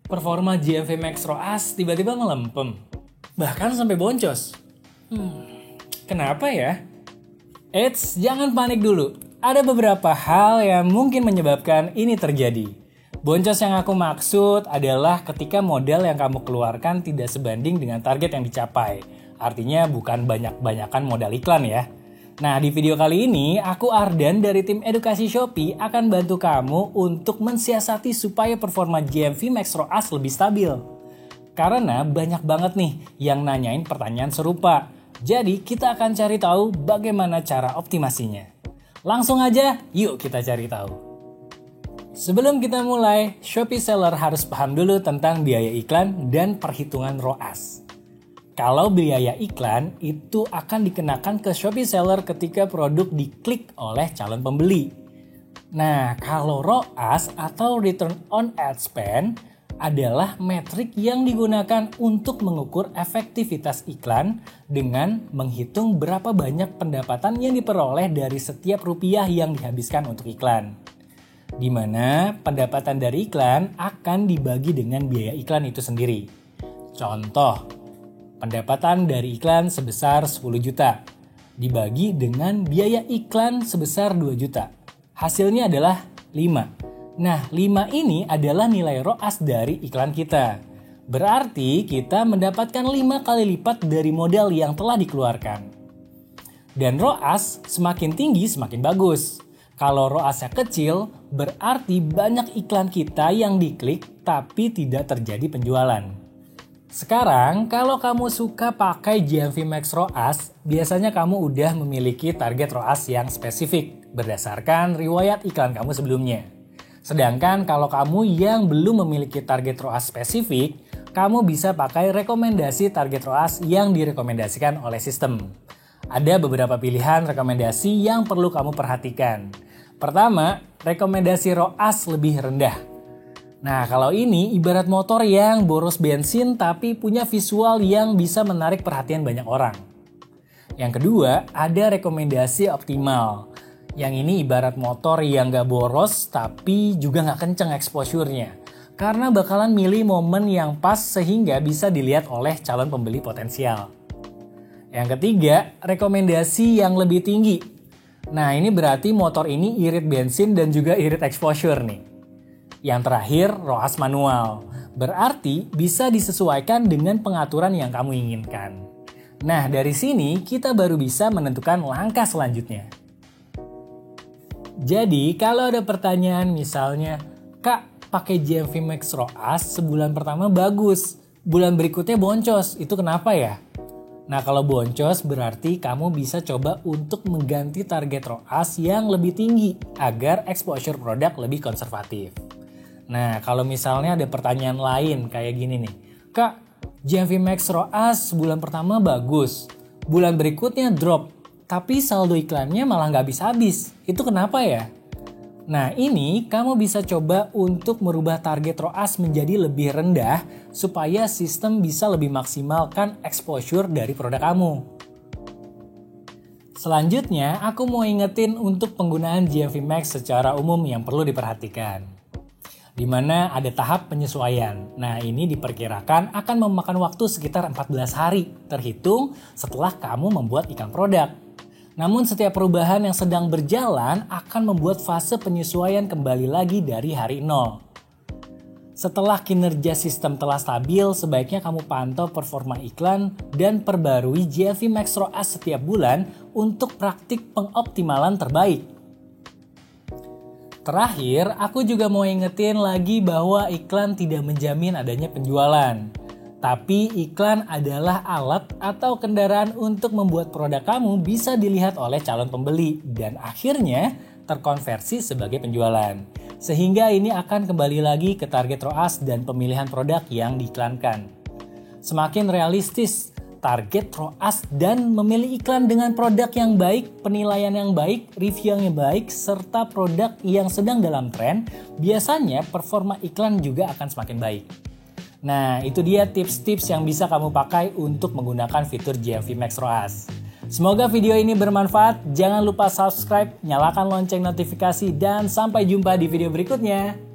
Performa GMV Max ROAS tiba-tiba melempem, bahkan sampai boncos. Kenapa ya? Eits, jangan panik dulu. Ada beberapa hal yang mungkin menyebabkan ini terjadi. Boncos yang aku maksud adalah ketika modal yang kamu keluarkan tidak sebanding dengan target yang dicapai. Artinya bukan banyak-banyakan modal iklan ya. Nah, di video kali ini, aku Ardan dari tim edukasi Shopee akan bantu kamu untuk mensiasati supaya performa GMV Max ROAS lebih stabil. Karena banyak banget nih yang nanyain pertanyaan serupa. Jadi, kita akan cari tahu bagaimana cara optimasinya. Langsung aja, yuk kita cari tahu. Sebelum kita mulai, Shopee seller harus paham dulu tentang biaya iklan dan perhitungan ROAS. Kalau biaya iklan itu akan dikenakan ke Shopee seller ketika produk diklik oleh calon pembeli. Nah, kalau ROAS atau Return on Ad Spend adalah metrik yang digunakan untuk mengukur efektivitas iklan dengan menghitung berapa banyak pendapatan yang diperoleh dari setiap rupiah yang dihabiskan untuk iklan. Di mana pendapatan dari iklan akan dibagi dengan biaya iklan itu sendiri. Contoh, pendapatan dari iklan sebesar 10 juta dibagi dengan biaya iklan sebesar 2 juta. Hasilnya adalah 5. Nah, 5 ini adalah nilai ROAS dari iklan kita. Berarti kita mendapatkan 5 kali lipat dari modal yang telah dikeluarkan. Dan ROAS semakin tinggi semakin bagus. Kalau ROAS-nya kecil, berarti banyak iklan kita yang diklik tapi tidak terjadi penjualan. Sekarang, kalau kamu suka pakai GMV Max ROAS, biasanya kamu udah memiliki target ROAS yang spesifik berdasarkan riwayat iklan kamu sebelumnya. Sedangkan kalau kamu yang belum memiliki target ROAS spesifik, kamu bisa pakai rekomendasi target ROAS yang direkomendasikan oleh sistem. Ada beberapa pilihan rekomendasi yang perlu kamu perhatikan. Pertama, rekomendasi ROAS lebih rendah. Nah, kalau ini ibarat motor yang boros bensin tapi punya visual yang bisa menarik perhatian banyak orang. Yang kedua, ada rekomendasi optimal. Yang ini ibarat motor yang gak boros tapi juga gak kenceng exposure-nya. Karena bakalan milih momen yang pas sehingga bisa dilihat oleh calon pembeli potensial. Yang ketiga, rekomendasi yang lebih tinggi. Nah, ini berarti motor ini irit bensin dan juga irit exposure nih. Yang terakhir, ROAS manual. Berarti bisa disesuaikan dengan pengaturan yang kamu inginkan. Nah, dari sini kita baru bisa menentukan langkah selanjutnya. Jadi, kalau ada pertanyaan misalnya, Kak, pakai GMV Max ROAS sebulan pertama bagus, bulan berikutnya boncos, itu kenapa ya? Nah, kalau boncos berarti kamu bisa coba untuk mengganti target ROAS yang lebih tinggi agar exposure produk lebih konservatif. Nah, kalau misalnya ada pertanyaan lain kayak gini nih. Kak, GMV Max ROAS bulan pertama bagus, bulan berikutnya drop, tapi saldo iklannya malah nggak habis-habis. Itu kenapa ya? Nah, ini kamu bisa coba untuk merubah target ROAS menjadi lebih rendah supaya sistem bisa lebih maksimalkan exposure dari produk kamu. Selanjutnya, aku mau ingetin untuk penggunaan GMV Max secara umum yang perlu diperhatikan. Di mana ada tahap penyesuaian. Nah, ini diperkirakan akan memakan waktu sekitar 14 hari terhitung setelah kamu membuat iklan produk. Namun setiap perubahan yang sedang berjalan akan membuat fase penyesuaian kembali lagi dari hari 0. Setelah kinerja sistem telah stabil, sebaiknya kamu pantau performa iklan dan perbarui GMV Max ROAS setiap bulan untuk praktik pengoptimalan terbaik. Terakhir, aku juga mau ingetin lagi bahwa iklan tidak menjamin adanya penjualan. Tapi iklan adalah alat atau kendaraan untuk membuat produk kamu bisa dilihat oleh calon pembeli dan akhirnya terkonversi sebagai penjualan. Sehingga ini akan kembali lagi ke target ROAS dan pemilihan produk yang diiklankan. Semakin realistis target ROAS dan memilih iklan dengan produk yang baik, penilaian yang baik, review yang baik, serta produk yang sedang dalam tren, biasanya performa iklan juga akan semakin baik. Nah, itu dia tips-tips yang bisa kamu pakai untuk menggunakan fitur GMV Max ROAS. Semoga video ini bermanfaat, jangan lupa subscribe, nyalakan lonceng notifikasi, dan sampai jumpa di video berikutnya.